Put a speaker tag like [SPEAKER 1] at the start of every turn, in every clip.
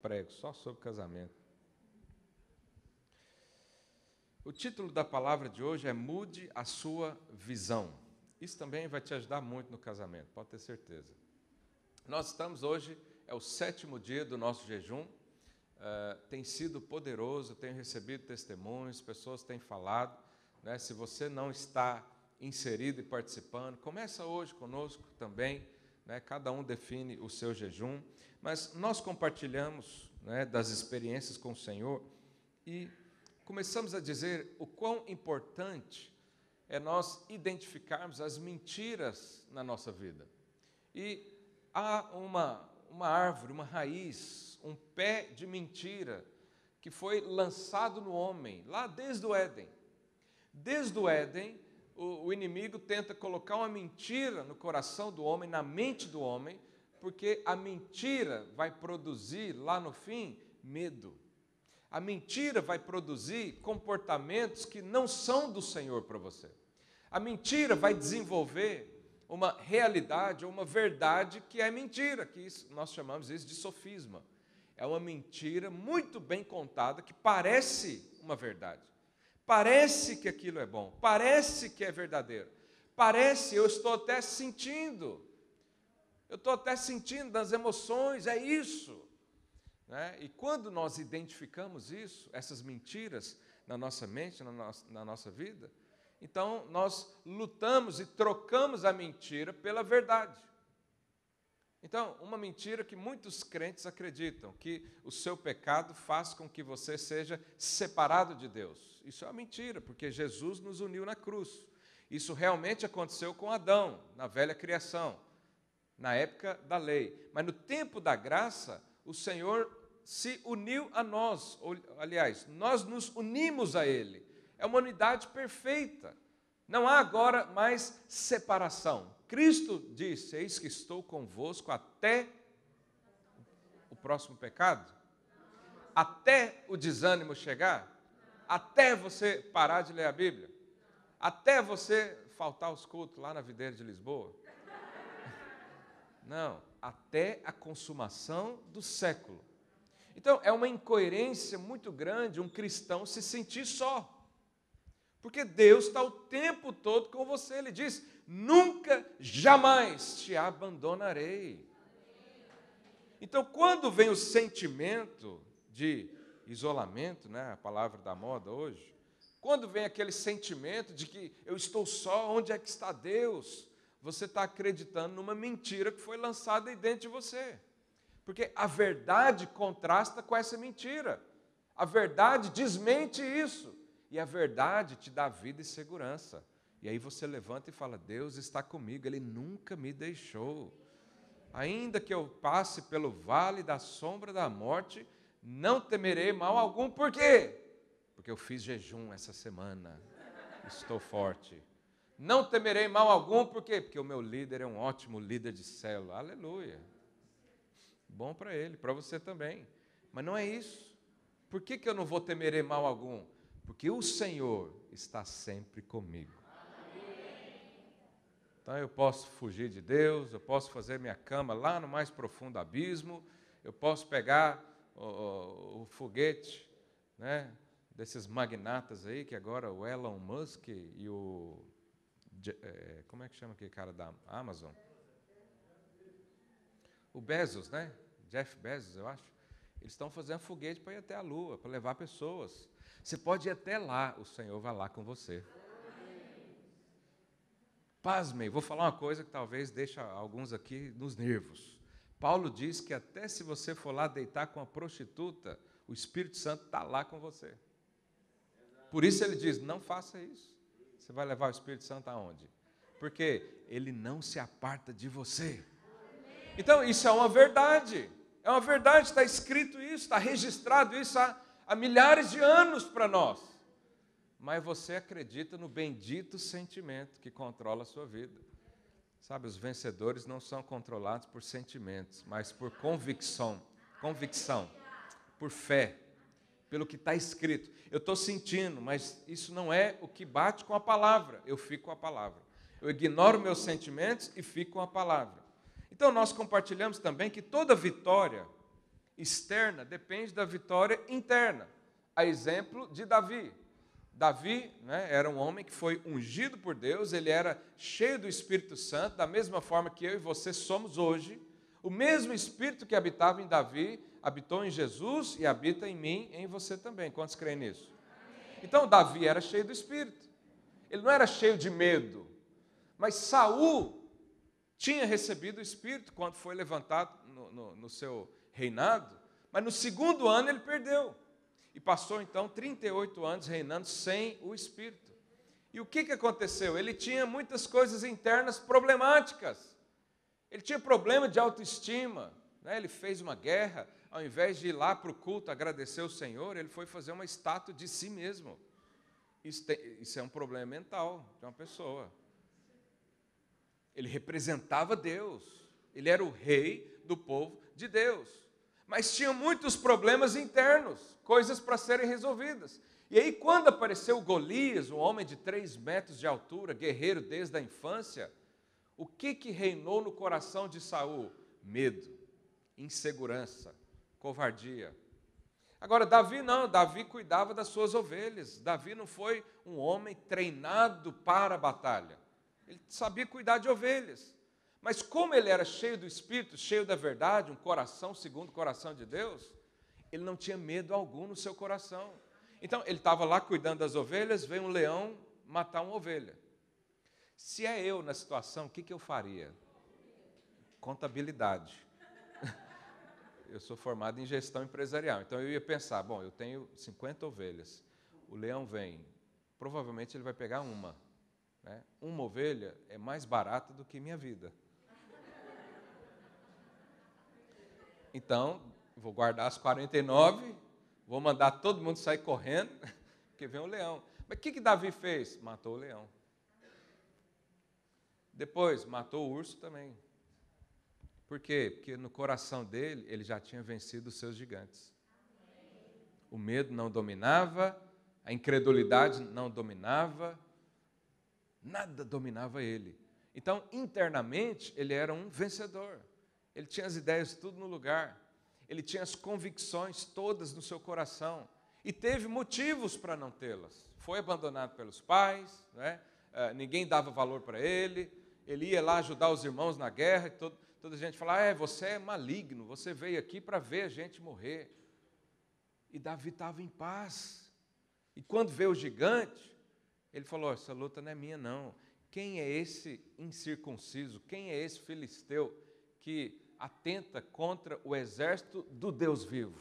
[SPEAKER 1] Prego só sobre casamento. O título da palavra de hoje é Mude a Sua Visão. Isso também vai te ajudar muito no casamento, pode ter certeza. Nós estamos hoje, é o 7º dia do nosso jejum. Tem sido poderoso, tenho recebido testemunhos, pessoas têm falado, né? Se você não está inserido e participando, começa hoje conosco também, né? Cada um define o seu jejum, mas nós compartilhamos, né, das experiências com o Senhor e começamos a dizer o quão importante é nós identificarmos as mentiras na nossa vida. E há uma árvore, uma raiz, um pé de mentira que foi lançado no homem, lá desde o Éden. Desde o Éden, o inimigo tenta colocar uma mentira no coração do homem, na mente do homem, porque a mentira vai produzir, lá no fim, medo. A mentira vai produzir comportamentos que não são do Senhor para você. A mentira vai desenvolver uma realidade ou uma verdade que é mentira, que nós chamamos isso de sofisma. É uma mentira muito bem contada que parece uma verdade. Parece que aquilo é bom, parece que é verdadeiro. Parece, eu estou até sentindo. Eu estou até sentindo nas emoções, é isso. Né? E quando nós identificamos isso, essas mentiras na nossa mente, na nossa vida, então nós lutamos e trocamos a mentira pela verdade. Então, uma mentira que muitos crentes acreditam, que o seu pecado faz com que você seja separado de Deus. Isso é uma mentira, porque Jesus nos uniu na cruz. Isso realmente aconteceu com Adão, na velha criação, na época da lei. Mas no tempo da graça, o Senhor se uniu a nós, aliás, nós nos unimos a Ele. É uma unidade perfeita. Não há agora mais separação. Cristo disse, eis que estou convosco até o próximo pecado, até o desânimo chegar, até você parar de ler a Bíblia, até você faltar aos cultos lá na Videira de Lisboa. Não, até a consumação do século. Então, é uma incoerência muito grande um cristão se sentir só. Porque Deus está o tempo todo com você. Ele diz, nunca, jamais te abandonarei. Então, quando vem o sentimento de isolamento, né, a palavra da moda hoje, quando vem aquele sentimento de que eu estou só, onde é que está Deus? Você está acreditando numa mentira que foi lançada aí dentro de você. Porque a verdade contrasta com essa mentira. A verdade desmente isso. E a verdade te dá vida e segurança. E aí você levanta e fala, Deus está comigo, Ele nunca me deixou. Ainda que eu passe pelo vale da sombra da morte, não temerei mal algum. Por quê? Porque eu fiz jejum essa semana. Estou forte. Não temerei mal algum, por quê? Porque o meu líder é um ótimo líder de célula. Aleluia. Bom para ele, para você também. Mas não é isso. Por que eu não vou temer mal algum? Porque o Senhor está sempre comigo. Então eu posso fugir de Deus, eu posso fazer minha cama lá no mais profundo abismo, eu posso pegar o foguete, né, desses magnatas aí, que agora o Elon Musk e o... como é que chama aquele cara da Amazon? O Bezos, né? Jeff Bezos, eu acho. Eles estão fazendo foguete para ir até a Lua, para levar pessoas. Você pode ir até lá, o Senhor vai lá com você. Pasmem, vou falar uma coisa que talvez deixe alguns aqui nos nervos. Paulo diz que até se você for lá deitar com a prostituta, o Espírito Santo está lá com você. Por isso ele diz, não faça isso. Você vai levar o Espírito Santo aonde? Porque ele não se aparta de você. Então, isso é uma verdade. É uma verdade, está escrito isso, está registrado isso há milhares de anos para nós. Mas você acredita no bendito sentimento que controla a sua vida. Sabe, os vencedores não são controlados por sentimentos, mas por convicção, por fé, pelo que está escrito. Eu estou sentindo, mas isso não é o que bate com a palavra. Eu fico com a palavra. Eu ignoro meus sentimentos e fico com a palavra. Então, nós compartilhamos também que toda vitória externa depende da vitória interna. A exemplo de Davi. Davi, né, era um homem que foi ungido por Deus, ele era cheio do Espírito Santo, da mesma forma que eu e você somos hoje. O mesmo Espírito que habitava em Davi, habitou em Jesus e habita em mim e em você também. Quantos creem nisso? Então Davi era cheio do Espírito. Ele não era cheio de medo. Mas Saul tinha recebido o Espírito quando foi levantado no seu reinado. Mas no segundo ano ele perdeu. E passou então 38 anos reinando sem o Espírito. E o que aconteceu? Ele tinha muitas coisas internas problemáticas. Ele tinha problema de autoestima, né? Ele fez uma guerra, ao invés de ir lá para o culto agradecer o Senhor, ele foi fazer uma estátua de si mesmo. Isso é um problema mental de uma pessoa. Ele representava Deus, ele era o rei do povo de Deus, mas tinha muitos problemas internos, coisas para serem resolvidas. E aí quando apareceu Golias, um homem de 3 metros de altura, guerreiro desde a infância, o que reinou no coração de Saul? Medo, insegurança, covardia. Agora, Davi não, Davi cuidava das suas ovelhas. Davi não foi um homem treinado para a batalha. Ele sabia cuidar de ovelhas. Mas como ele era cheio do Espírito, cheio da verdade, um coração segundo o coração de Deus, ele não tinha medo algum no seu coração. Então, ele estava lá cuidando das ovelhas, veio um leão matar uma ovelha. Se é eu na situação, o que eu faria? Contabilidade. Eu sou formado em gestão empresarial, então eu ia pensar, bom, eu tenho 50 ovelhas, o leão vem, provavelmente ele vai pegar uma. Né? Uma ovelha é mais barata do que minha vida. Então, vou guardar as 49, vou mandar todo mundo sair correndo, porque vem um leão. Mas o que Davi fez? Matou o leão. Depois, matou o urso também. Por quê? Porque no coração dele, ele já tinha vencido os seus gigantes. O medo não dominava, a incredulidade não dominava, nada dominava ele. Então, internamente, ele era um vencedor. Ele tinha as ideias tudo no lugar. Ele tinha as convicções todas no seu coração. E teve motivos para não tê-las. Foi abandonado pelos pais, né? Ninguém dava valor para ele. Ele ia lá ajudar os irmãos na guerra. E toda a gente falava, você é maligno, você veio aqui para ver a gente morrer. E Davi estava em paz. E quando veio o gigante, ele falou, essa luta não é minha não. Quem é esse incircunciso? Quem é esse filisteu que atenta contra o exército do Deus vivo?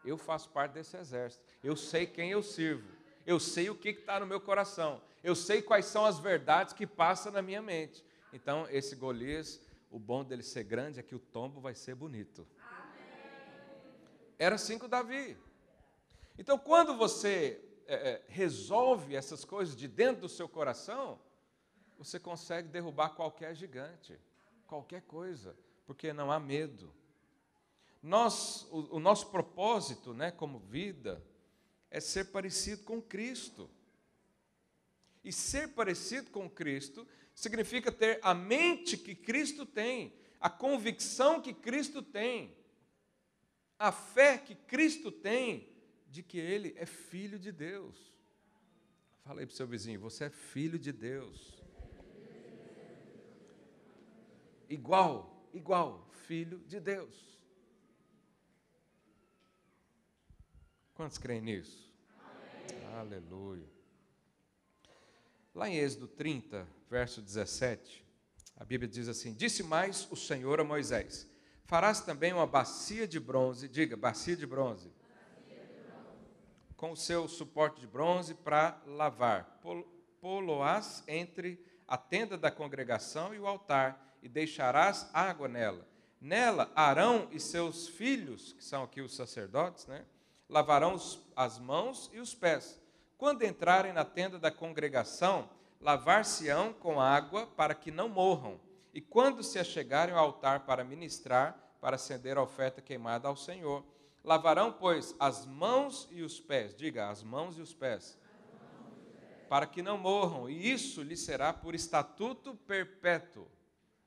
[SPEAKER 1] Eu faço parte desse exército. Eu sei quem eu sirvo. Eu sei o que está no meu coração. Eu sei quais são as verdades que passam na minha mente. Então, esse Golias, o bom dele ser grande é que o tombo vai ser bonito. Era assim com Davi. Então, quando você resolve essas coisas de dentro do seu coração, você consegue derrubar qualquer gigante, qualquer coisa, porque não há medo. O nosso propósito, né, como vida, é ser parecido com Cristo. E ser parecido com Cristo significa ter a mente que Cristo tem, a convicção que Cristo tem, a fé que Cristo tem de que Ele é Filho de Deus. Falei para o seu vizinho, você é filho de Deus. Igual, filho de Deus. Quantos creem nisso? Amém. Aleluia. Lá em Êxodo 30, verso 17, a Bíblia diz assim, disse mais o Senhor a Moisés, farás também uma bacia de bronze, diga, bacia de bronze, com o seu suporte de bronze para lavar, pô-lo-ás entre a tenda da congregação e o altar, e deixarás água nela. Nela, Arão e seus filhos, que são aqui os sacerdotes, né, lavarão as mãos e os pés. Quando entrarem na tenda da congregação, lavar-se-ão com água para que não morram. E quando se achegarem ao altar para ministrar, para acender a oferta queimada ao Senhor, lavarão, pois, as mãos e os pés. Diga, as mãos e os pés. Para que não morram. E isso lhe será por estatuto perpétuo.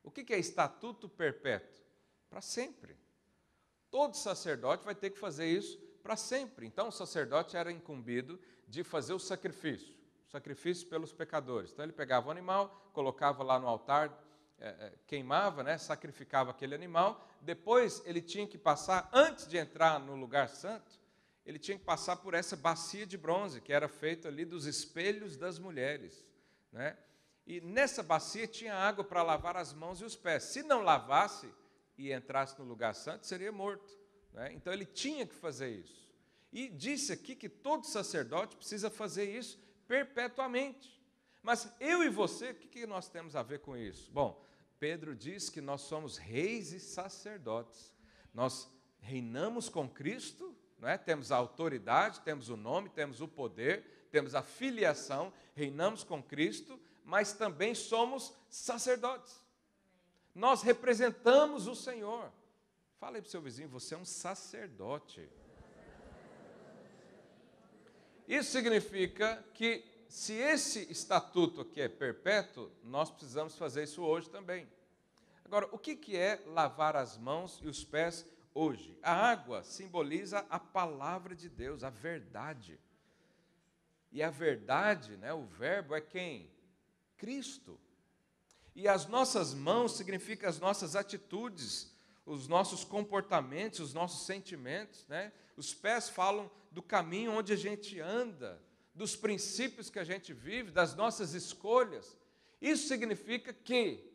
[SPEAKER 1] O que é estatuto perpétuo? Para sempre. Todo sacerdote vai ter que fazer isso para sempre. Então, o sacerdote era incumbido de fazer o sacrifício pelos pecadores. Então, ele pegava o animal, colocava lá no altar, queimava, né, sacrificava aquele animal. Depois, ele tinha que passar, antes de entrar no lugar santo, ele tinha que passar por essa bacia de bronze, que era feita ali dos espelhos das mulheres, né? E nessa bacia tinha água para lavar as mãos e os pés. Se não lavasse e entrasse no lugar santo, seria morto, né? Então ele tinha que fazer isso. E disse aqui que todo sacerdote precisa fazer isso perpetuamente. Mas eu e você, o que nós temos a ver com isso? Bom, Pedro diz que nós somos reis e sacerdotes. Nós reinamos com Cristo, não é? Temos a autoridade, temos o nome, temos o poder, temos a filiação, reinamos com Cristo, mas também somos sacerdotes. Nós representamos o Senhor. Fala aí para o seu vizinho, você é um sacerdote. Isso significa que, se esse estatuto aqui é perpétuo, nós precisamos fazer isso hoje também. Agora, o que é lavar as mãos e os pés hoje? A água simboliza a palavra de Deus, a verdade. E a verdade, né, o verbo é quem? Cristo. E as nossas mãos significam as nossas atitudes, os nossos comportamentos, os nossos sentimentos, né? Os pés falam do caminho onde a gente anda, dos princípios que a gente vive, das nossas escolhas. Isso significa que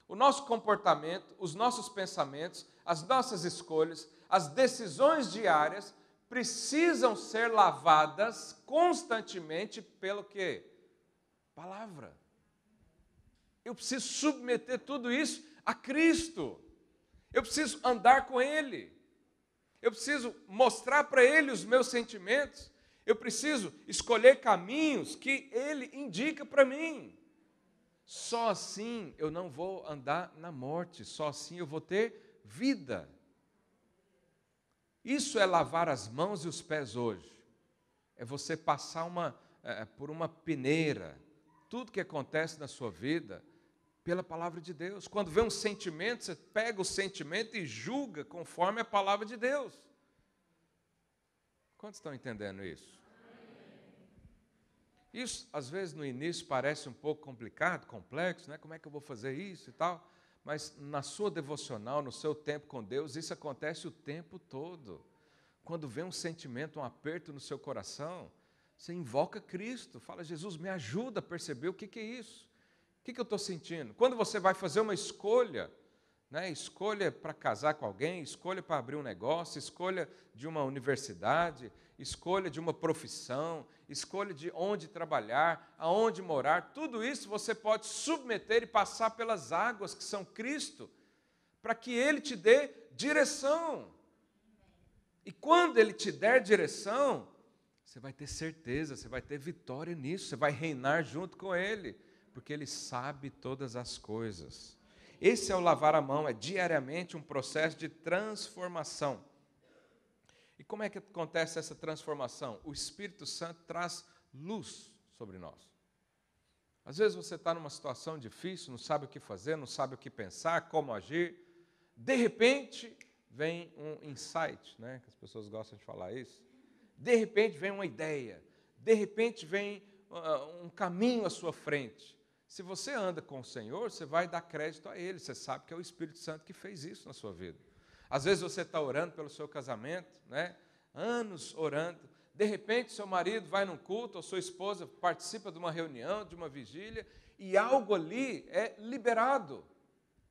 [SPEAKER 1] o nosso comportamento, os nossos pensamentos, as nossas escolhas, as decisões diárias precisam ser lavadas constantemente pelo quê? Palavra. Eu preciso submeter tudo isso a Cristo. Eu preciso andar com Ele. Eu preciso mostrar para Ele os meus sentimentos. Eu preciso escolher caminhos que Ele indica para mim. Só assim eu não vou andar na morte. Só assim eu vou ter vida. Isso é lavar as mãos e os pés hoje. É você passar por uma peneira. Tudo que acontece na sua vida pela palavra de Deus. Quando vê um sentimento, você pega o sentimento e julga conforme a palavra de Deus. Quantos estão entendendo isso? Isso, às vezes, no início parece um pouco complicado, complexo, né? Como é que eu vou fazer isso e tal? Mas na sua devocional, no seu tempo com Deus, isso acontece o tempo todo. Quando vem um sentimento, um aperto no seu coração, você invoca Cristo, fala, Jesus, me ajuda a perceber o que é isso. O que eu estou sentindo? Quando você vai fazer uma escolha, né? Escolha para casar com alguém, escolha para abrir um negócio, escolha de uma universidade, escolha de uma profissão, escolha de onde trabalhar, aonde morar, tudo isso você pode submeter e passar pelas águas que são Cristo, para que Ele te dê direção. E quando Ele te der direção, você vai ter certeza, você vai ter vitória nisso, você vai reinar junto com Ele, porque Ele sabe todas as coisas. Esse é o lavar a mão, é diariamente um processo de transformação. E como é que acontece essa transformação? O Espírito Santo traz luz sobre nós. Às vezes você está numa situação difícil, não sabe o que fazer, não sabe o que pensar, como agir. De repente, vem um insight, né? Que as pessoas gostam de falar isso. De repente, vem uma ideia. De repente, vem um caminho à sua frente. Se você anda com o Senhor, você vai dar crédito a Ele. Você sabe que é o Espírito Santo que fez isso na sua vida. Às vezes você está orando pelo seu casamento, né? Anos orando. De repente, seu marido vai num culto, ou sua esposa participa de uma reunião, de uma vigília, e algo ali é liberado.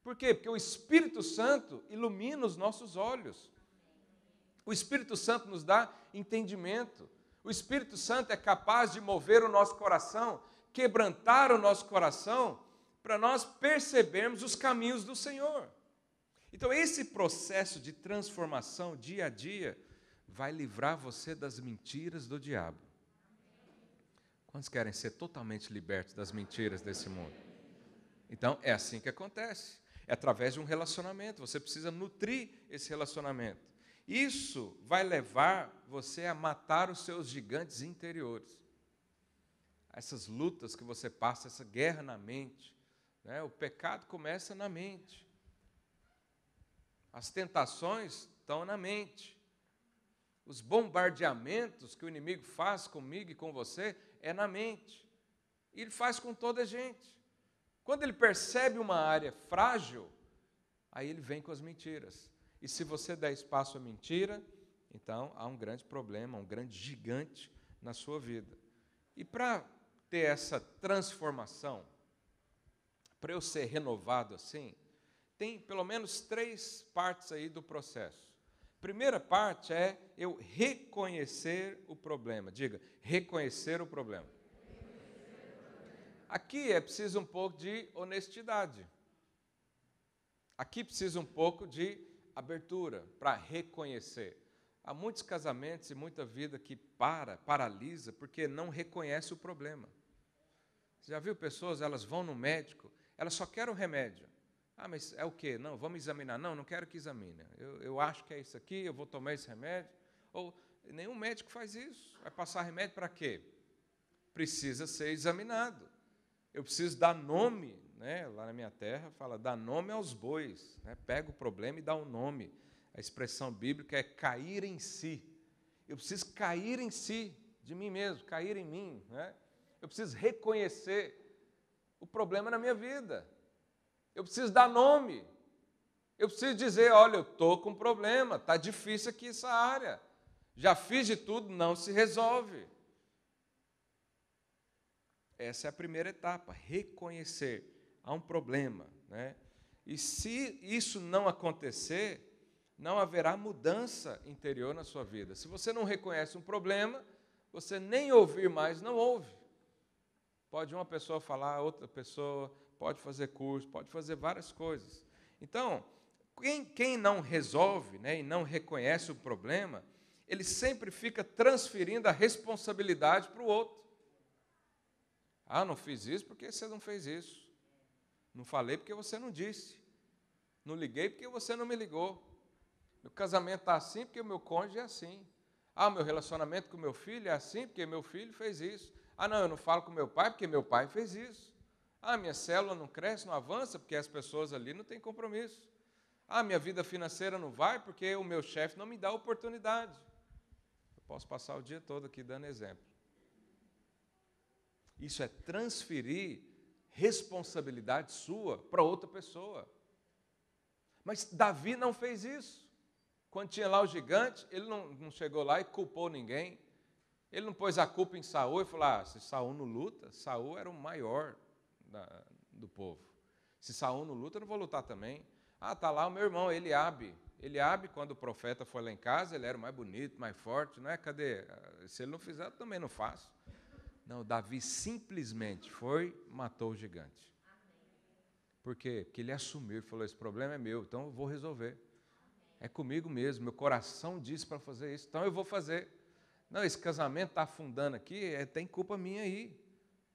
[SPEAKER 1] Por quê? Porque o Espírito Santo ilumina os nossos olhos. O Espírito Santo nos dá entendimento. O Espírito Santo é capaz de mover o nosso coração, quebrantar o nosso coração, para nós percebermos os caminhos do Senhor. Então, esse processo de transformação dia a dia vai livrar você das mentiras do diabo. Quantos querem ser totalmente libertos das mentiras desse mundo? Então, é assim que acontece. É através de um relacionamento. Você precisa nutrir esse relacionamento. Isso vai levar você a matar os seus gigantes interiores. Essas lutas que você passa, essa guerra na mente, né? O pecado começa na mente. As tentações estão na mente. Os bombardeamentos que o inimigo faz comigo e com você é na mente. E ele faz com toda a gente. Quando ele percebe uma área frágil, aí ele vem com as mentiras. E se você der espaço à mentira, então há um grande problema, um grande gigante na sua vida. E para ter essa transformação, para eu ser renovado assim, tem pelo menos 3 partes aí do processo. Primeira parte é eu reconhecer o problema. Diga, reconhecer o problema. Aqui é preciso um pouco de honestidade. Aqui precisa um pouco de abertura para reconhecer. Há muitos casamentos e muita vida que paralisa, porque não reconhece o problema. Você já viu pessoas, elas vão no médico, elas só querem o remédio. Ah, mas é o quê? Não, vamos examinar. Não quero que examine. Eu acho que é isso aqui, eu vou tomar esse remédio. Ou nenhum médico faz isso. Vai passar remédio para quê? Precisa ser examinado. Eu preciso dar nome, né? Lá na minha terra fala, dá nome aos bois. Né? Pega o problema e dá um nome. A expressão bíblica é cair em si. Eu preciso cair em si, de mim mesmo, cair em mim. Né? Eu preciso reconhecer o problema na minha vida. Eu preciso dar nome. Eu preciso dizer, olha, eu estou com um problema, está difícil aqui essa área. Já fiz de tudo, não se resolve. Essa é a primeira etapa, reconhecer. Há um problema. Né? E se isso não acontecer, não haverá mudança interior na sua vida. Se você não reconhece um problema, você nem ouvir mais não ouve. Pode uma pessoa falar, outra pessoa pode fazer curso, pode fazer várias coisas. Então, quem não resolve, né, e não reconhece o problema, ele sempre fica transferindo a responsabilidade para o outro. Ah, não fiz isso porque você não fez isso. Não falei porque você não disse. Não liguei porque você não me ligou. Meu casamento está assim porque o meu cônjuge é assim. Ah, meu relacionamento com o meu filho é assim porque meu filho fez isso. Ah, não, eu não falo com meu pai porque meu pai fez isso. Ah, minha célula não cresce, não avança porque as pessoas ali não têm compromisso. Ah, minha vida financeira não vai porque o meu chefe não me dá oportunidade. Eu posso passar o dia todo aqui dando exemplo. Isso é transferir responsabilidade sua para outra pessoa. Mas Davi não fez isso. Quando tinha lá o gigante, ele não chegou lá e culpou ninguém. Ele não pôs a culpa em Saul e falou, se Saul não luta, Saul era o maior do povo. Se Saul não luta, eu não vou lutar também. Ah, está lá o meu irmão, Eliabe. Eliabe, quando o profeta foi lá em casa, ele era o mais bonito, mais forte, não é? Cadê? Se ele não fizer, eu também não faço. Não, Davi simplesmente foi, matou o gigante. Por quê? Porque ele assumiu e falou, esse problema é meu, então eu vou resolver. É comigo mesmo, meu coração disse para fazer isso, então eu vou fazer. Não, esse casamento está afundando aqui, tem culpa minha aí.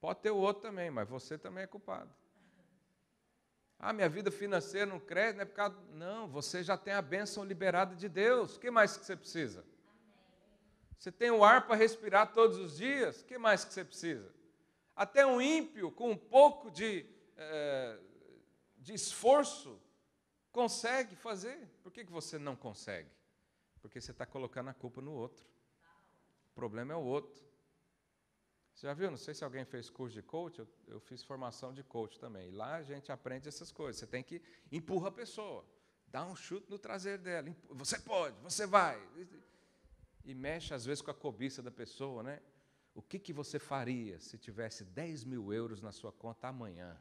[SPEAKER 1] Pode ter o outro também, mas você também é culpado. Ah, minha vida financeira não cresce, não é por causa... Não, você já tem a bênção liberada de Deus. O que mais que você precisa? Você tem o ar para respirar todos os dias, o que mais que você precisa? Até um ímpio, com um pouco de esforço, consegue fazer. Por que você não consegue? Porque você está colocando a culpa no outro. O problema é o outro. Você já viu? Não sei se alguém fez curso de coach, eu fiz formação de coach também. E lá a gente aprende essas coisas. Você tem que empurrar a pessoa, dá um chute no traseiro dela. Você pode, você vai. E mexe às vezes com a cobiça da pessoa, né? O que você faria se tivesse 10 mil euros na sua conta amanhã?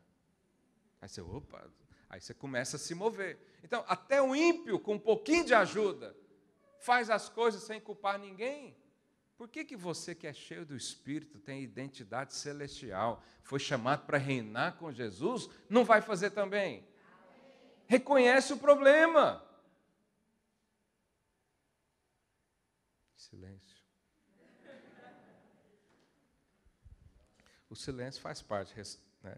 [SPEAKER 1] Aí você, opa, aí você começa a se mover. Então, até o ímpio, com um pouquinho de ajuda, faz as coisas sem culpar ninguém. Por que você que é cheio do Espírito, tem identidade celestial, foi chamado para reinar com Jesus, não vai fazer também? Reconhece o problema. Silêncio. O silêncio faz parte, né?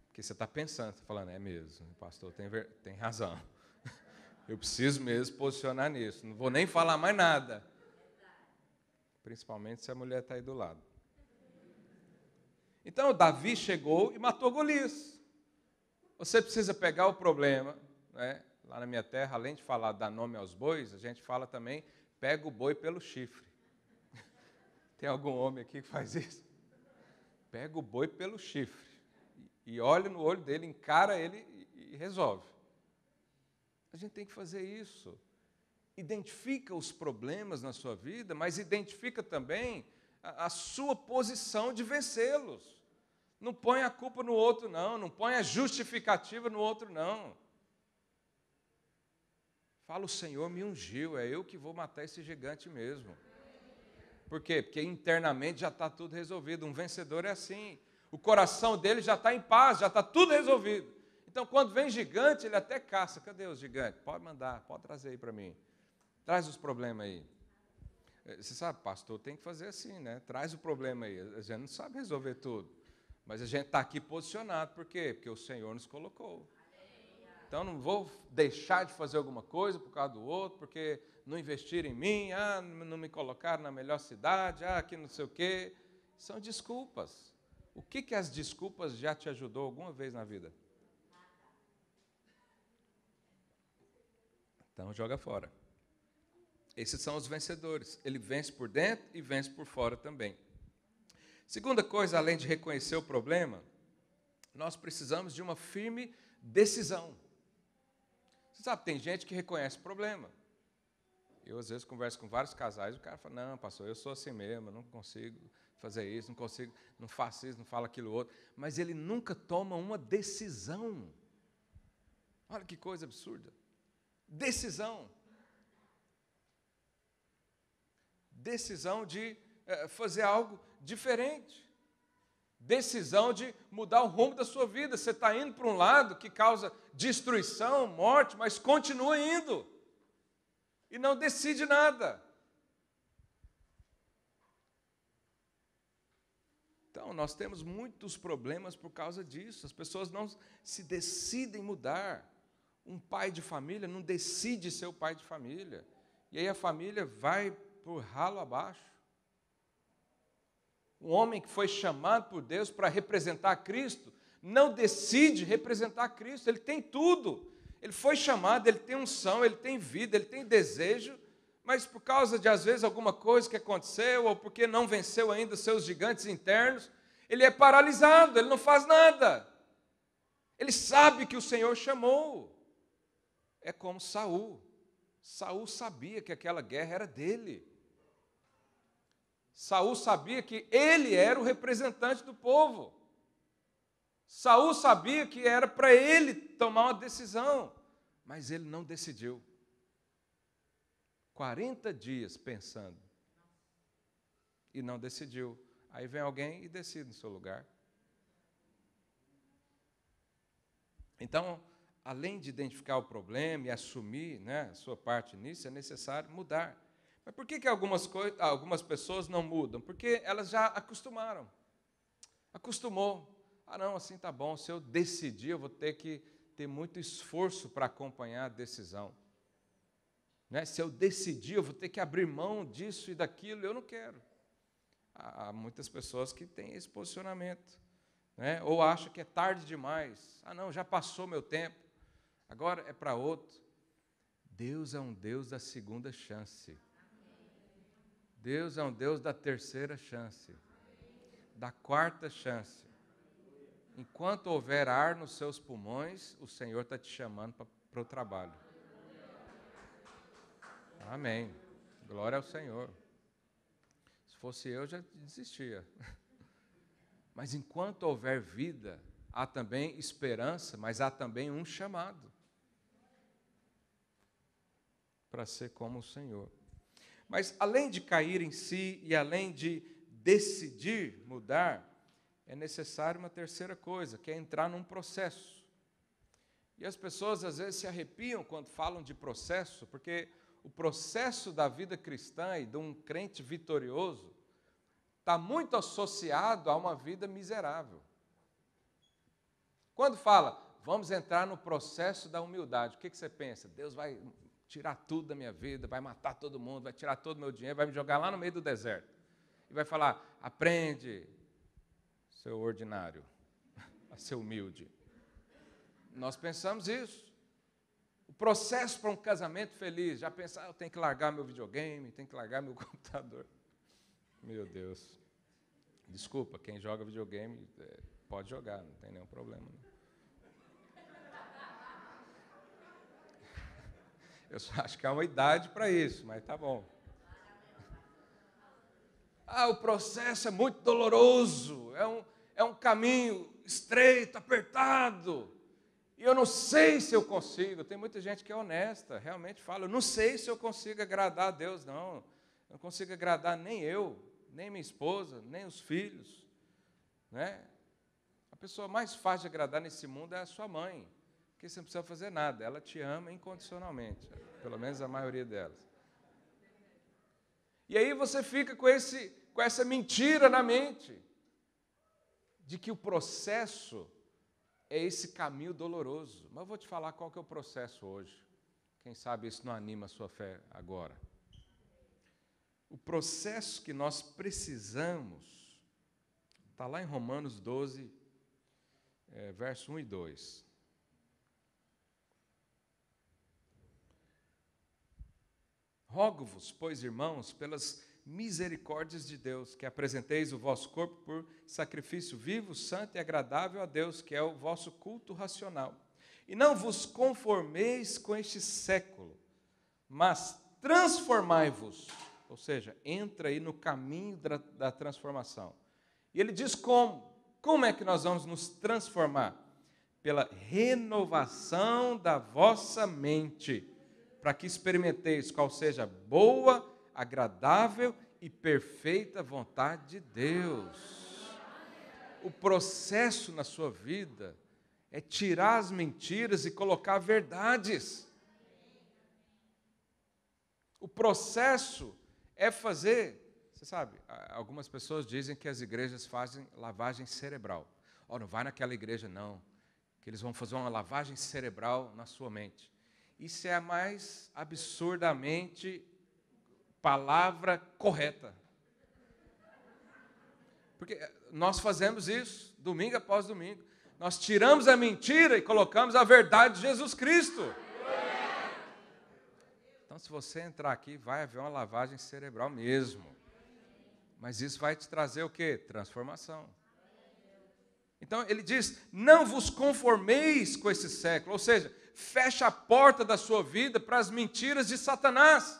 [SPEAKER 1] Porque você está pensando, está falando, é mesmo, o pastor tem razão. Eu preciso mesmo posicionar nisso, não vou nem falar mais nada. Principalmente se a mulher está aí do lado. Então, Davi chegou e matou Golias. Você precisa pegar o problema, né, Lá na minha terra, além de falar dar nome aos bois, a gente fala também, pega o boi pelo chifre. Tem algum homem aqui que faz isso? Pega o boi pelo chifre e olha no olho dele, encara ele e resolve. A gente tem que fazer isso. Identifica os problemas na sua vida, mas identifica também a sua posição de vencê-los. Não põe a culpa no outro, não. Não põe a justificativa no outro, não. Fala, o Senhor me ungiu, é eu que vou matar esse gigante mesmo. Por quê? Porque internamente já está tudo resolvido. Um vencedor é assim. O coração dele já está em paz, já está tudo resolvido. Então, quando vem gigante, ele até caça. Cadê os gigantes? Pode mandar, pode trazer aí para mim. Traz os problemas aí. Você sabe, pastor, tem que fazer assim, né? Traz o problema aí. A gente não sabe resolver tudo. Mas a gente está aqui posicionado. Por quê? Porque o Senhor nos colocou. Então, não vou deixar de fazer alguma coisa por causa do outro, porque não investiram em mim, não me colocaram na melhor cidade, que não sei o quê. São desculpas. O que as desculpas já te ajudou alguma vez na vida? Então, joga fora. Esses são os vencedores. Ele vence por dentro e vence por fora também. Segunda coisa, além de reconhecer o problema, nós precisamos de uma firme decisão. Você sabe, tem gente que reconhece o problema. Eu, às vezes, converso com vários casais, o cara fala, não, pastor, eu sou assim mesmo, eu não consigo fazer isso, não consigo, não faço isso, não falo aquilo outro. Mas ele nunca toma uma decisão. Olha que coisa absurda. Decisão. Decisão de fazer algo diferente. Decisão de mudar o rumo da sua vida. Você está indo para um lado que causa destruição, morte, mas continua indo. E não decide nada. Então, nós temos muitos problemas por causa disso. As pessoas não se decidem mudar. Um pai de família não decide ser o pai de família. E aí a família vai por ralo abaixo. Um homem que foi chamado por Deus para representar Cristo, não decide representar Cristo, ele tem tudo. Ele foi chamado, ele tem unção, ele tem vida, ele tem desejo, mas por causa de, às vezes, alguma coisa que aconteceu, ou porque não venceu ainda os seus gigantes internos, ele é paralisado, ele não faz nada. Ele sabe que o Senhor chamou. É como Saul. Saul sabia que aquela guerra era dele. Saul sabia que ele era o representante do povo. Saul sabia que era para ele tomar uma decisão, mas ele não decidiu. 40 dias pensando e não decidiu. Aí vem alguém e decide no seu lugar. Então, além de identificar o problema e assumir, a sua parte nisso, é necessário mudar. Mas por que algumas pessoas não mudam? Porque elas já acostumaram. Acostumou. Não, assim tá bom, se eu decidir, eu vou ter que ter muito esforço para acompanhar a decisão. Se eu decidir, eu vou ter que abrir mão disso e daquilo, eu não quero. Há muitas pessoas que têm esse posicionamento. Ou acham que é tarde demais. Não, já passou meu tempo, agora é para outro. Deus é um Deus da segunda chance. Deus é um Deus da terceira chance, da quarta chance. Enquanto houver ar nos seus pulmões, o Senhor está te chamando para o trabalho. Amém. Glória ao Senhor. Se fosse eu, já desistia. Mas enquanto houver vida, há também esperança, mas há também um chamado para ser como o Senhor. Mas além de cair em si e além de decidir mudar, é necessário uma terceira coisa, que é entrar num processo. E as pessoas às vezes se arrepiam quando falam de processo, porque o processo da vida cristã e de um crente vitorioso está muito associado a uma vida miserável. Quando fala, vamos entrar no processo da humildade, o que você pensa? Deus vai tirar tudo da minha vida, vai matar todo mundo, vai tirar todo o meu dinheiro, vai me jogar lá no meio do deserto. E vai falar, aprende, seu ordinário, a ser humilde. Nós pensamos isso. O processo para um casamento feliz. Já pensar, eu tenho que largar meu videogame, tenho que largar meu computador. Meu Deus. Desculpa, quem joga videogame pode jogar, não tem nenhum problema. Não. Eu só acho que há uma idade para isso, mas tá bom. O processo é muito doloroso, é um caminho estreito, apertado, e eu não sei se eu consigo. Tem muita gente que é honesta, realmente fala, eu não sei se eu consigo agradar a Deus, não. Eu não consigo agradar nem eu, nem minha esposa, nem os filhos. Né? A pessoa mais fácil de agradar nesse mundo é a sua mãe, porque você não precisa fazer nada, ela te ama incondicionalmente, pelo menos a maioria delas. E aí você fica com essa mentira na mente, de que o processo é esse caminho doloroso. Mas eu vou te falar qual que é o processo hoje. Quem sabe isso não anima a sua fé agora. O processo que nós precisamos, está lá em Romanos 12, verso 1 e 2. Rogo-vos, pois, irmãos, pelas misericórdias de Deus, que apresenteis o vosso corpo por sacrifício vivo, santo e agradável a Deus, que é o vosso culto racional. E não vos conformeis com este século, mas transformai-vos, ou seja, entra aí no caminho da transformação. E ele diz como? Como é que nós vamos nos transformar? Pela renovação da vossa mente, para que experimenteis qual seja a boa, agradável e perfeita vontade de Deus. O processo na sua vida é tirar as mentiras e colocar verdades. O processo é fazer, você sabe, algumas pessoas dizem que as igrejas fazem lavagem cerebral. Não vai naquela igreja não, que eles vão fazer uma lavagem cerebral na sua mente. Isso é a mais absurdamente palavra correta. Porque nós fazemos isso, domingo após domingo. Nós tiramos a mentira e colocamos a verdade de Jesus Cristo. Então, se você entrar aqui, vai haver uma lavagem cerebral mesmo. Mas isso vai te trazer o quê? Transformação. Então, ele diz, não vos conformeis com esse século. Ou seja, fecha a porta da sua vida para as mentiras de Satanás.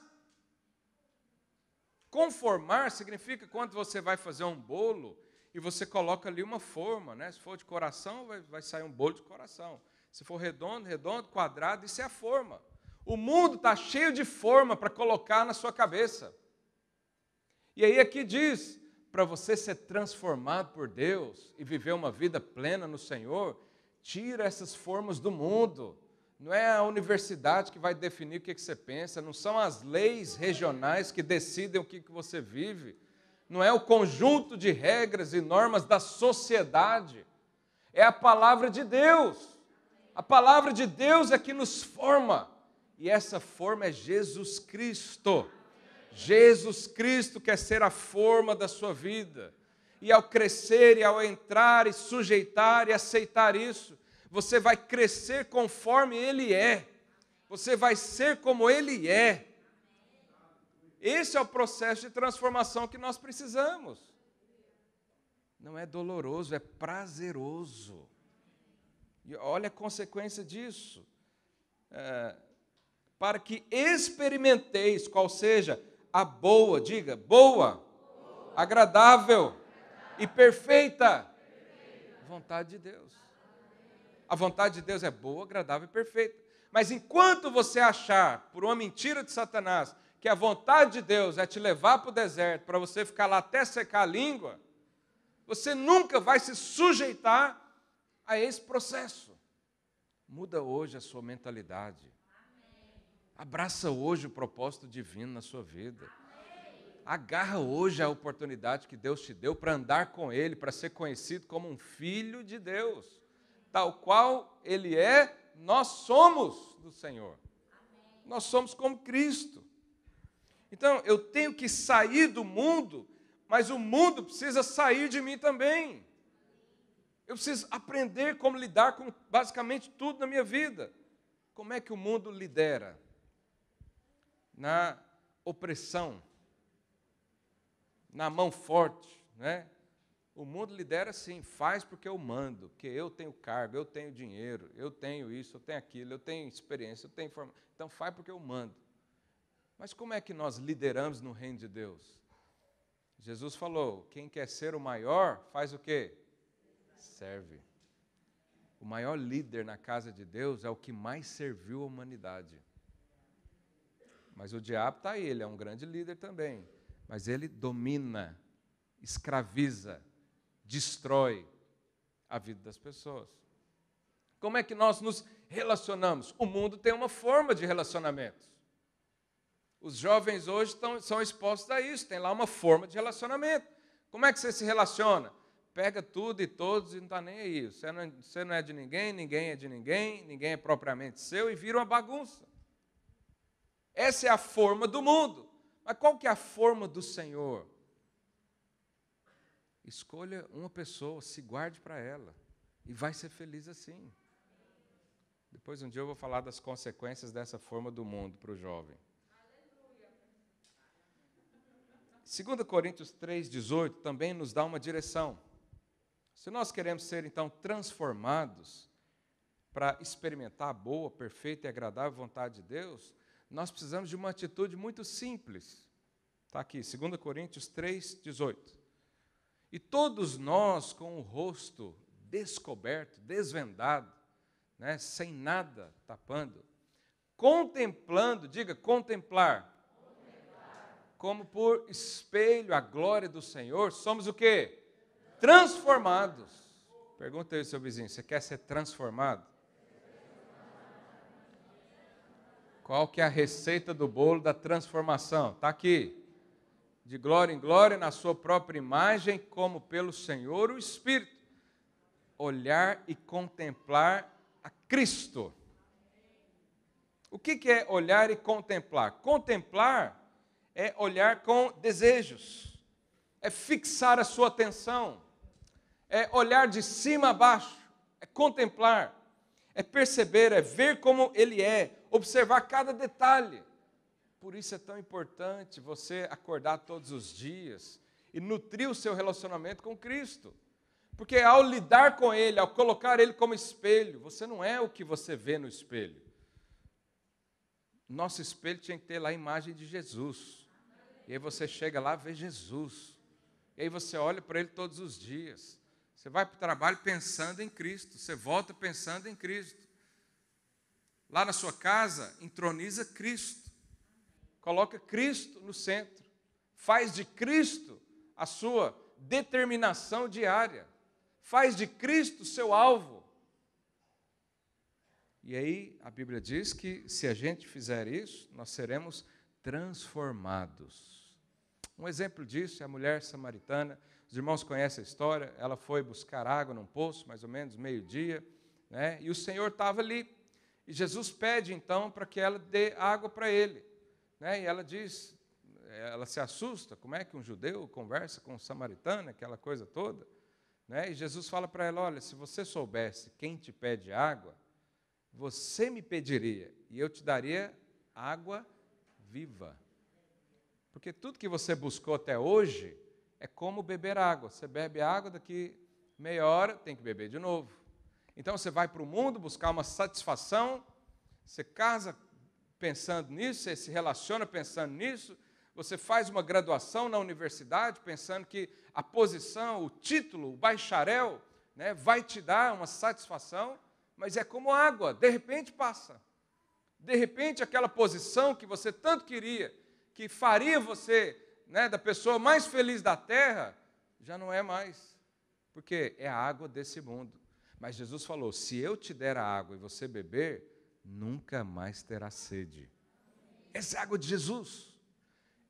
[SPEAKER 1] Conformar significa quando você vai fazer um bolo e você coloca ali uma forma, né? Se for de coração, vai sair um bolo de coração. Se for redondo, quadrado, isso é a forma. O mundo está cheio de forma para colocar na sua cabeça. E aí aqui diz, para você ser transformado por Deus e viver uma vida plena no Senhor, tira essas formas do mundo. Não é a universidade que vai definir o que você pensa, não são as leis regionais que decidem o que você vive, não é o conjunto de regras e normas da sociedade, é a palavra de Deus. A palavra de Deus é que nos forma, e essa forma é Jesus Cristo. Jesus Cristo quer ser a forma da sua vida, e ao crescer, e ao entrar, e sujeitar, e aceitar isso, você vai crescer conforme Ele é. Você vai ser como Ele é. Esse é o processo de transformação que nós precisamos. Não é doloroso, é prazeroso. E olha a consequência disso. Para que experimenteis qual seja a boa, diga, boa, agradável e perfeita vontade de Deus. A vontade de Deus é boa, agradável e perfeita. Mas enquanto você achar, por uma mentira de Satanás, que a vontade de Deus é te levar para o deserto, para você ficar lá até secar a língua, você nunca vai se sujeitar a esse processo. Muda hoje a sua mentalidade. Abraça hoje o propósito divino na sua vida. Agarra hoje a oportunidade que Deus te deu para andar com Ele, para ser conhecido como um filho de Deus. Tal qual Ele é, nós somos do Senhor. Nós somos como Cristo. Então, eu tenho que sair do mundo, mas o mundo precisa sair de mim também. Eu preciso aprender como lidar com basicamente tudo na minha vida. como é que o mundo lidera? Na opressão, na mão forte, né? O mundo lidera sim, faz porque eu mando, porque eu tenho cargo, eu tenho dinheiro, eu tenho isso, eu tenho aquilo, eu tenho experiência, eu tenho informação. Então faz porque eu mando. Mas como é que nós lideramos no reino de Deus? Jesus falou, quem quer ser o maior, faz o quê? Serve. O maior líder na casa de Deus é o que mais serviu a humanidade. Mas o diabo está aí, ele é um grande líder também. Mas ele domina, escraviza, destrói a vida das pessoas. Como é que nós nos relacionamos? O mundo tem uma forma de relacionamento. Os jovens hoje são expostos a isso, tem lá uma forma de relacionamento. Como é que você se relaciona? Pega tudo e todos e não está nem aí. Você não é de ninguém, ninguém é de ninguém, ninguém é propriamente seu e vira uma bagunça. Essa é a forma do mundo. Mas qual que é a forma do Senhor? Escolha uma pessoa, se guarde para ela e vai ser feliz assim. Depois um dia eu vou falar das consequências dessa forma do mundo para o jovem. 2 Coríntios 3,18 também nos dá uma direção. Se nós queremos ser, então, transformados para experimentar a boa, perfeita e agradável vontade de Deus, nós precisamos de uma atitude muito simples. Está aqui, 2 Coríntios 3,18. E todos nós, com o rosto descoberto, desvendado, né, sem nada tapando, contemplando, diga, contemplar, como por espelho a glória do Senhor, somos o quê? Transformados. Pergunta aí ao seu vizinho, você quer ser transformado? Qual que é a receita do bolo da transformação? Está aqui. De glória em glória, na sua própria imagem, como pelo Senhor o Espírito. Olhar e contemplar a Cristo. O que é olhar e contemplar? Contemplar é olhar com desejos, é fixar a sua atenção, é olhar de cima a baixo, é contemplar, é perceber, é ver como Ele é, observar cada detalhe. Por isso é tão importante você acordar todos os dias e nutrir o seu relacionamento com Cristo. Porque ao lidar com Ele, ao colocar Ele como espelho, você não é o que você vê no espelho. Nosso espelho tinha que ter lá a imagem de Jesus. E aí você chega lá e vê Jesus. E aí você olha para Ele todos os dias. Você vai para o trabalho pensando em Cristo. Você volta pensando em Cristo. Lá na sua casa, entroniza Cristo. Coloca Cristo no centro. Faz de Cristo a sua determinação diária. Faz de Cristo seu alvo. E aí a Bíblia diz que se a gente fizer isso, nós seremos transformados. Um exemplo disso é a mulher samaritana. Os irmãos conhecem a história. Ela foi buscar água num poço, mais ou menos meio-dia, né? E o Senhor estava ali. E Jesus pede então para que ela dê água para ele, né? E ela diz, ela se assusta, como é que um judeu conversa com um samaritano, aquela coisa toda, né? E Jesus fala para ela, olha, se você soubesse quem te pede água, você me pediria e eu te daria água viva. Porque tudo que você buscou até hoje é como beber água. Você bebe água, daqui meia hora tem que beber de novo. Então você vai para o mundo buscar uma satisfação, você casa pensando nisso, você se relaciona pensando nisso, você faz uma graduação na universidade pensando que a posição, o título, o bacharel, né, vai te dar uma satisfação, mas é como água, de repente passa. De repente aquela posição que você tanto queria, que faria você, né, da pessoa mais feliz da terra, já não é mais, porque é a água desse mundo. Mas Jesus falou, se eu te der a água e você beber, nunca mais terá sede. Essa é a água de Jesus.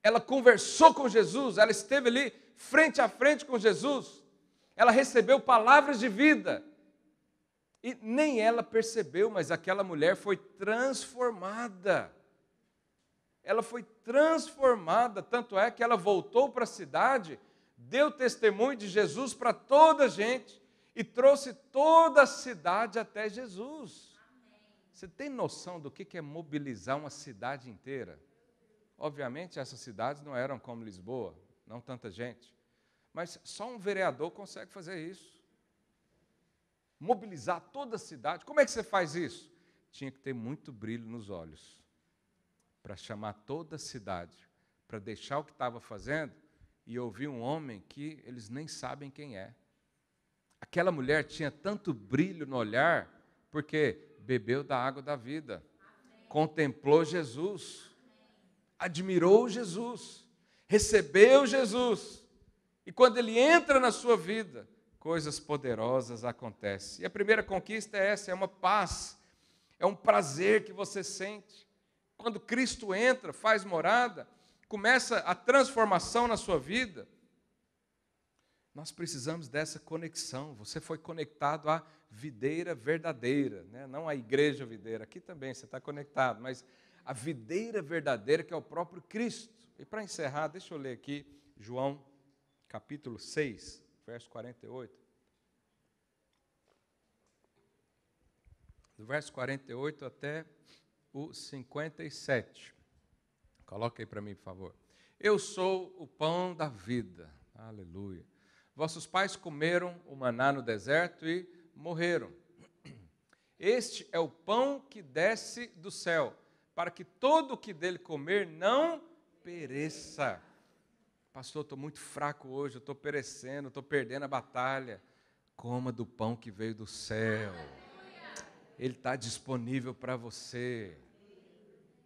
[SPEAKER 1] Ela conversou com Jesus, ela esteve ali frente a frente com Jesus, ela recebeu palavras de vida, e nem ela percebeu, mas aquela mulher foi transformada. Ela foi transformada, tanto é que ela voltou para a cidade, deu testemunho de Jesus para toda a gente, e trouxe toda a cidade até Jesus. Amém. Você tem noção do que é mobilizar uma cidade inteira? Obviamente, essas cidades não eram como Lisboa, não tanta gente. Mas só um vereador consegue fazer isso. Mobilizar toda a cidade. Como é que você faz isso? Tinha que ter muito brilho nos olhos para chamar toda a cidade, para deixar o que estava fazendo e ouvir um homem que eles nem sabem quem é. Aquela mulher tinha tanto brilho no olhar, porque bebeu da água da vida, contemplou Jesus, admirou Jesus, recebeu Jesus. E quando ele entra na sua vida, coisas poderosas acontecem. E a primeira conquista é essa, é uma paz, é um prazer que você sente. Quando Cristo entra, faz morada, começa a transformação na sua vida. Nós precisamos dessa conexão. Você foi conectado à videira verdadeira, né? Não à igreja videira. Aqui também você está conectado, mas a videira verdadeira que é o próprio Cristo. E para encerrar, deixa eu ler aqui João capítulo 6, verso 48. Do verso 48 até o 57. Coloca aí para mim, por favor. Eu sou o pão da vida. Aleluia. Vossos pais comeram o maná no deserto e morreram. Este é o pão que desce do céu, para que todo o que dele comer não pereça. Pastor, estou muito fraco hoje, eu estou perecendo, estou perdendo a batalha. Coma do pão que veio do céu. Ele está disponível para você.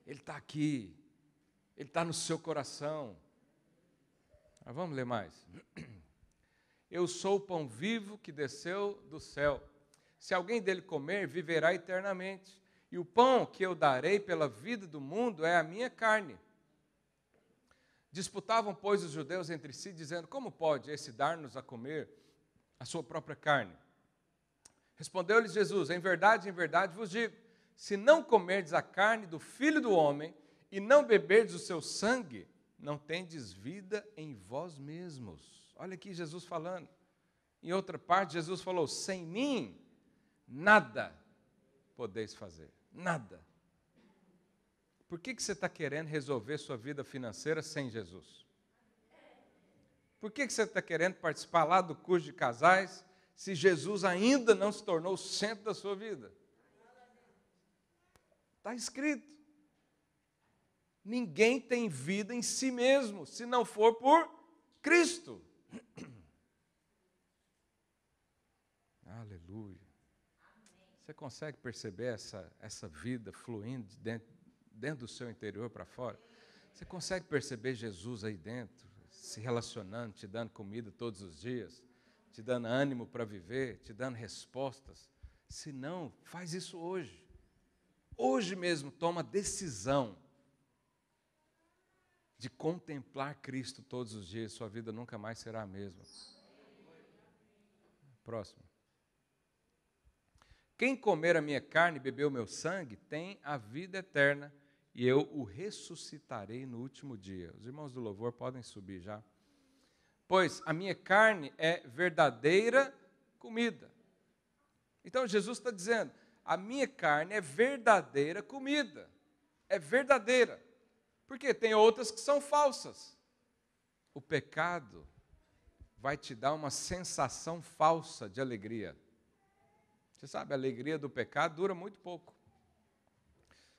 [SPEAKER 1] Ele está aqui. Ele está no seu coração. Mas vamos ler mais. Eu sou o pão vivo que desceu do céu. Se alguém dele comer, viverá eternamente. E o pão que eu darei pela vida do mundo é a minha carne. Disputavam, pois, os judeus entre si, dizendo, como pode esse dar-nos a comer a sua própria carne? Respondeu-lhes Jesus, em verdade vos digo, se não comerdes a carne do Filho do Homem e não beberdes o seu sangue, não tendes vida em vós mesmos. Olha aqui Jesus falando. Em outra parte, Jesus falou, sem mim, nada podeis fazer. Nada. Por que você está querendo resolver sua vida financeira sem Jesus? Por que você está querendo participar lá do curso de casais se Jesus ainda não se tornou o centro da sua vida? Está escrito. Ninguém tem vida em si mesmo, se não for por Cristo. Aleluia. Você consegue perceber essa vida fluindo dentro do seu interior para fora? Você consegue perceber Jesus aí dentro, se relacionando, te dando comida todos os dias, te dando ânimo para viver, te dando respostas? Se não, faz isso hoje. Hoje mesmo toma a decisão de contemplar Cristo todos os dias, sua vida nunca mais será a mesma. Próximo. Quem comer a minha carne e beber o meu sangue tem a vida eterna, e eu o ressuscitarei no último dia. Os irmãos do louvor podem subir já. Pois a minha carne é verdadeira comida. Então Jesus está dizendo, a minha carne é verdadeira comida. É verdadeira. Porque tem outras que são falsas. O pecado vai te dar uma sensação falsa de alegria. Você sabe, a alegria do pecado dura muito pouco.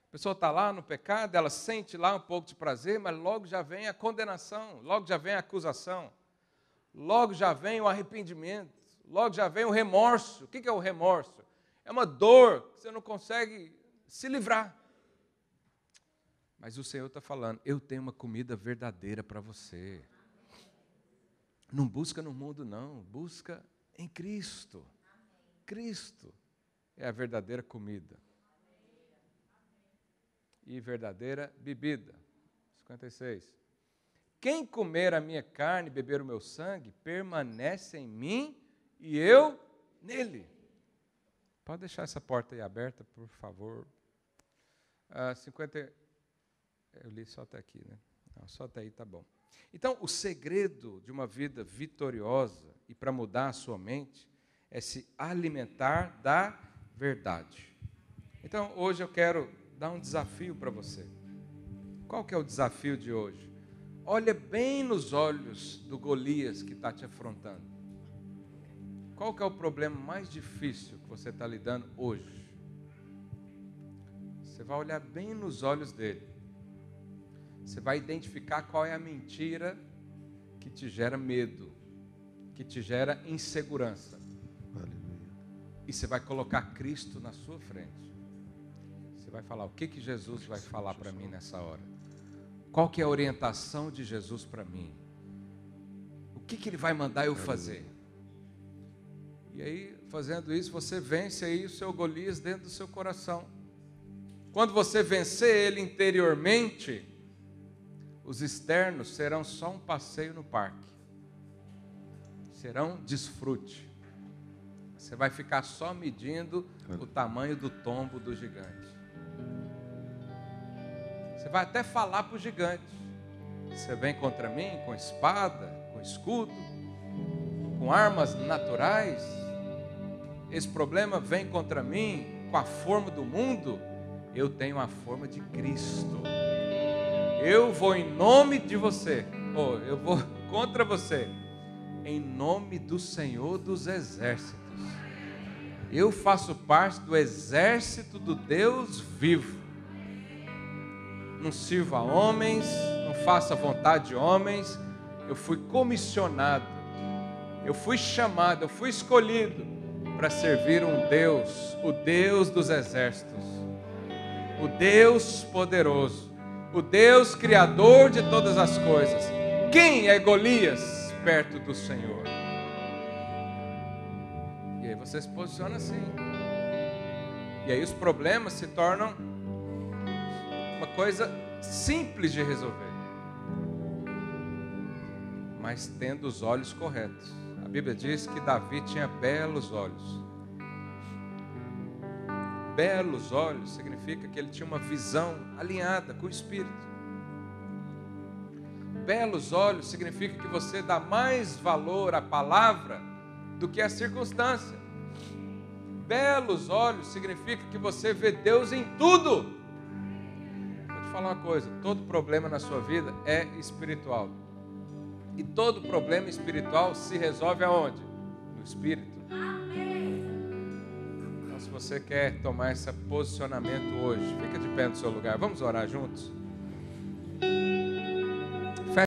[SPEAKER 1] A pessoa está lá no pecado, ela sente lá um pouco de prazer, mas logo já vem a condenação, logo já vem a acusação, logo já vem o arrependimento, logo já vem o remorso. O que é o remorso? É uma dor que você não consegue se livrar. Mas o Senhor está falando, eu tenho uma comida verdadeira para você. Não busca no mundo, não. Busca em Cristo. Cristo é a verdadeira comida. E verdadeira bebida. 56. Quem comer a minha carne e beber o meu sangue, permanece em mim e eu nele. Pode deixar essa porta aí aberta, por favor. 50. Eu li só até aqui, né? Não, só até aí está bom. Então, o segredo de uma vida vitoriosa e para mudar a sua mente é se alimentar da verdade. Então, hoje eu quero dar um desafio para você. Qual que é o desafio de hoje? Olha bem nos olhos do Golias que está te afrontando. Qual que é o problema mais difícil que você está lidando hoje? Você vai olhar bem nos olhos dele. Você vai identificar qual é a mentira que te gera medo, que te gera insegurança.
[SPEAKER 2] Aleluia.
[SPEAKER 1] E você vai colocar Cristo na sua frente. Você vai falar, o que Jesus vai falar para mim nessa hora? Qual que é a orientação de Jesus para mim? O que Ele vai mandar eu fazer? E aí, fazendo isso, você vence aí o seu Golias dentro do seu coração. Quando você vencer ele interiormente, os externos serão só um passeio no parque. Serão desfrute. Você vai ficar só medindo o tamanho do tombo do gigante. Você vai até falar para o gigante. Você vem contra mim com espada, com escudo, com armas naturais. Esse problema vem contra mim com a forma do mundo. Eu tenho a forma de Cristo. Eu vou em nome de você. Eu vou contra você. Em nome do Senhor dos Exércitos. Eu faço parte do exército do Deus vivo. Não sirvo a homens, não faço a vontade de homens. Eu fui comissionado. Eu fui chamado, eu fui escolhido para servir um Deus, o Deus dos exércitos, o Deus poderoso, o Deus criador de todas as coisas. Quem é Golias perto do Senhor? E aí você se posiciona assim. E aí os problemas se tornam uma coisa simples de resolver, mas tendo os olhos corretos. A Bíblia diz que Davi tinha belos olhos. Belos olhos significa que ele tinha uma visão alinhada com o Espírito. Belos olhos significa que você dá mais valor à palavra do que à circunstância. Belos olhos significa que você vê Deus em tudo. Vou te falar uma coisa, todo problema na sua vida é espiritual. E todo problema espiritual se resolve aonde? No Espírito. Então, se você quer tomar esse posicionamento hoje, fica de pé no seu lugar. Vamos orar juntos?